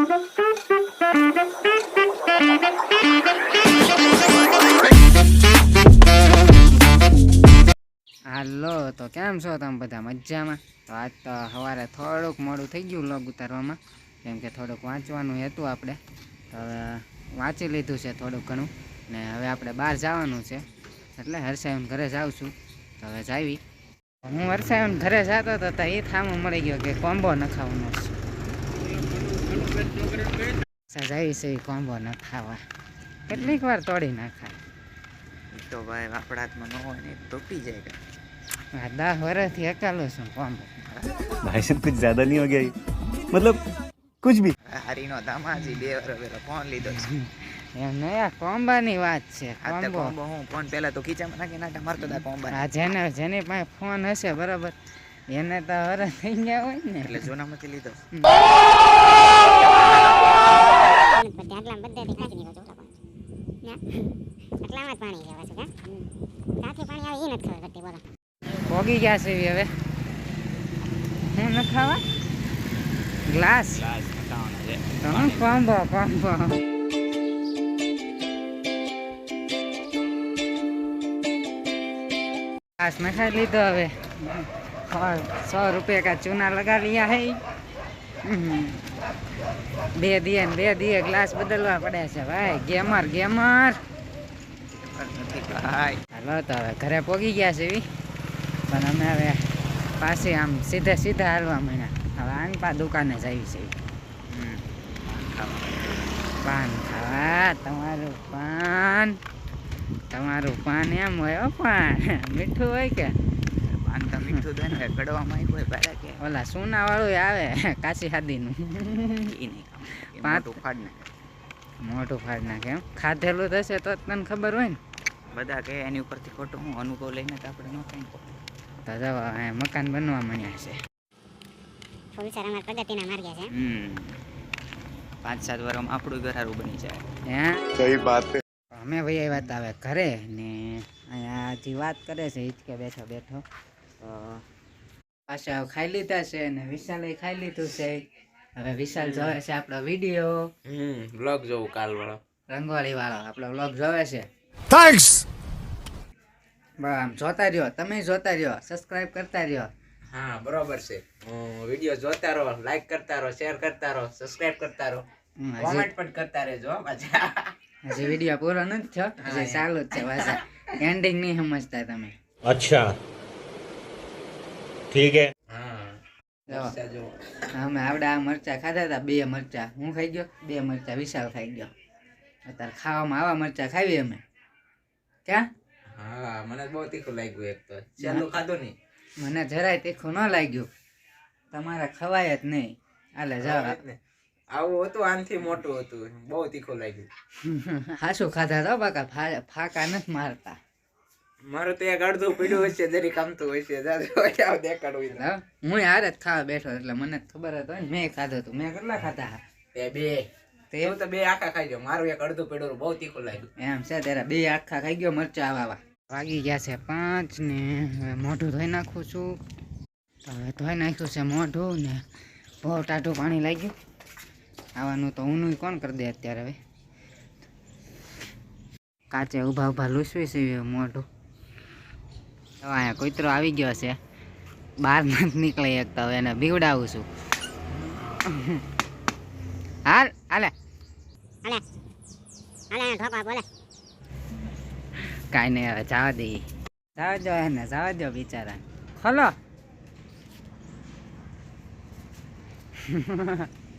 હાલો, તો કેમ છો તમે બધા? મજામાં? તો આજ તો સવારે થોડુંક મોડું થઈ ગયું વ્લોગ ઉતારવામાં, કેમ કે થોડુંક વાંચવાનું હતું આપણે. તો હવે વાંચી લીધું છે થોડુંક ઘણું, ને હવે આપણે બહાર જવાનું છે, એટલે હર્ષાયન ઘરે જાઉં છું. તો હવે જાવી. હું હર્ષાયન ઘરે જતો હતો તો એ થામો મળી ગયો કે કોમ્બો નખાવાનો છે. જાવી છે કોમ્બો નખાવા. કેટલીક વાર તોડી નાખાય તો ભાઈ આપણા હાથમાં ન હોય ને તૂટી જાય. 10 વર્ષથી અકાલો છું કોમ્બો. भाई साहब कुछ ज्यादा नहीं हो गया ये? मतलब कुछ भी હારીનો દામાજી 2 વર્ષ પહેલા ફોન લીધો છે. એમ નયા કોમ્બાની વાત છે. આ તો કોમ્બો હું ફોન પહેલા તો ખીચામાં નાખી નાટા મારતો હતા કોમ્બા. આ જેની પાસે ફોન હશે બરાબર, એને તો વરસ થઈ ગયા હોય ને, એટલે જોનામાંથી લીધો. પોગી ગયા છે હવે. હું ન ખાવા ગ્લાસ કોમ્બો ग्लास नखा लीधो। હવે 100 रुपये का चूना लगा लिया है। 2 दिए ग्लास बदलवा पड़े છે ભાઈ। ગેમર હાલો તો હવે ઘરે પોગી ગયા છે પણ અમે હવે પાછી આમ સીધા હાલવા માંડ્યા। હવે આનપા દુકાને જઈ છે પાન ખાવા। તમારું પાન એમ હોય પાન મીઠું હોય કે પાન તો મીઠું દે ને કડવામાં કોઈ પાડે કે ઓલા સોના વાળું આવે કાચી હાદીનું ઈ નહીં મોટું ફાડ નાખે। મોટું ફાડ નાખે એમ ખાધેલું થશે તો તને ખબર હોય ને। બધા કે એની ઉપરથી ખોટું હું અનુભવ લઈને તો આપણે ન કઈ તો જવા મકાન બનવા માંડ્યા છે। ફૂલસર અમાર પ્રગતિના માર્ગે છે। 5-7 વર્ષમાં આપણું ઘર સારું બની જાય। હે सही बात है। અમે ભાઈ વાત આવે ઘરે ને અહીંયા હજી વાત કરે છે હિચકે બેઠો તો પાછા ખાઈ લીધા છે ને વિશાલે ખાઈ લીધું છે। હવે વિશાલ જોવે છે આપણો વિડીયો બ્લોગ જોઉં કાલ વાળો રંગવાળી વાળો આપણો વ્લોગ જોવે છે। थैंक्स। આમ જોતા રહ્યો, તમે જોતા રહ્યો, સબસ્ક્રાઇબ કરતા રહ્યો। હા બરોબર છે। વિડીયો જોતા રહો, લાઈક કરતા રહો, શેર કરતા રહો, સબસ્ક્રાઇબ કરતા રહો, કોમેન્ટ પણ કરતા રહેજો પાછા। હજી વિડીયો પૂરો નથી થયો, હજી ચાલુ જ છે પાછા। એન્ડિંગ નહીં સમજતા તમે। अच्छा ठीक है। જો અમે આવડા મરચા ખાધા હતા, 2 મરચા હું ખાઈ ગયો, 2 મરચા વિશાલ ખાઈ ગયો। અત્યારે ખાવામાં આવા મરચા ખાવી અમે ક્યાં। હા મને બહુ તીખું લાગ્યું। એક તો ચાલુ ખાધું નહીં, મને જરાય તીખું ન લાગ્યું, તમારે ખવાય જ નહીં। હાલે જાવ આવું હતું, આનથી મોટું હતું, બહુ તીખું લાગ્યું। હાસું ખાધા તો બાકા ફાકા નથી મારતા। મારું તો એક અડધું પીડ્યું હશે, જરી કામતું હશે, દેખાડવું હું હારે જ ખાવા બેઠો એટલે મને ખબર જ હોય ને। મેં ખાધું હતું, મેં કેટલા ખાધા તે તો 2 આખા ખાઈ ગયો, મારું એક અડધું પીડ્યું બહુ તીખું લાગ્યું। એમ છે તારા 2 આખા ખાઈ ગયો મરચા આવા। વાગી ગયા છે 5 ને હવે મોઢું ધોઈ નાખું છું। તો હવે ધોઈ નાખ્યું છે મોઢું ને બહુ ટાઢું પાણી લાગ્યું। આવવાનું તો ઊનું કોણ કરી દે અત્યારે। હવે કાચે ઊભા લૂસવી છે મોઢું। તો અહીંયા કૂતરો આવી ગયો છે, બહાર નથી નીકળી શકતા, હવે એને બીવડાવું છું। હાલ હાલે કાંઈ નહીં, હવે જવા દઈએ, જવા દો એને, જવા દો બિચારા। ખોલો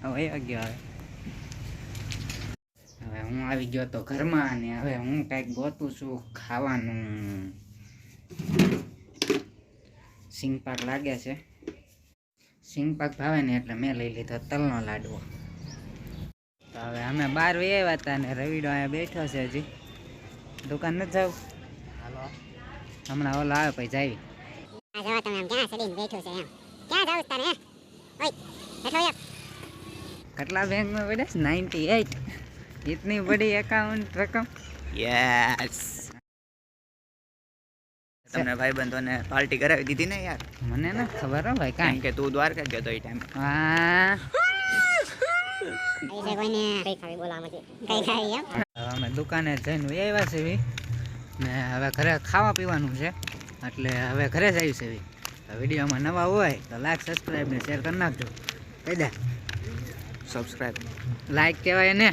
હવે ગયો। હવે હું આવી ગયો તો ઘરમાં અને હવે હું કંઈક ગોતું છું ખાવાનું। સિંગ પાક લાગે છે, સિંગ પાક ભાવે ને એટલે મેં લઈ લીધો તલનો લાડવો। તો હવે અમે બહાર વહી આવ્યા હતા ને રવિડો અહીંયા બેઠો છે, હજી દુકાન નથી જાવ। હાલો હમણાં ઓલો આવે પછી જાવી। કેટલા બેંક में પડે? 98। इतनी बड़ी अकाउंट रकम। યસ તમને ભાઈબંધોને પાર્ટી કરાવી દીધી ને યાર? મને ના ખબર હો ભાઈ, કાંઈ કે તું દ્વારકા ગયો તો એ ટાઈમે। હા અહીં છે કોઈને કઈ ખાવી બોલામાંથી કઈ ખાવી એમ હવે અમે દુકાને જઈને વહી આવ્યા છે એવી ને હવે ઘરે ખાવા પીવાનું છે એટલે હવે ઘરે જ આવી છે એવી વિડીયોમાં નવા હોય તો લાઈક સબસ્ક્રાઈબ ને શેર કરી નાખજો કહી દે સબસ્ક્રાઇબ લાઈક કહેવાય ને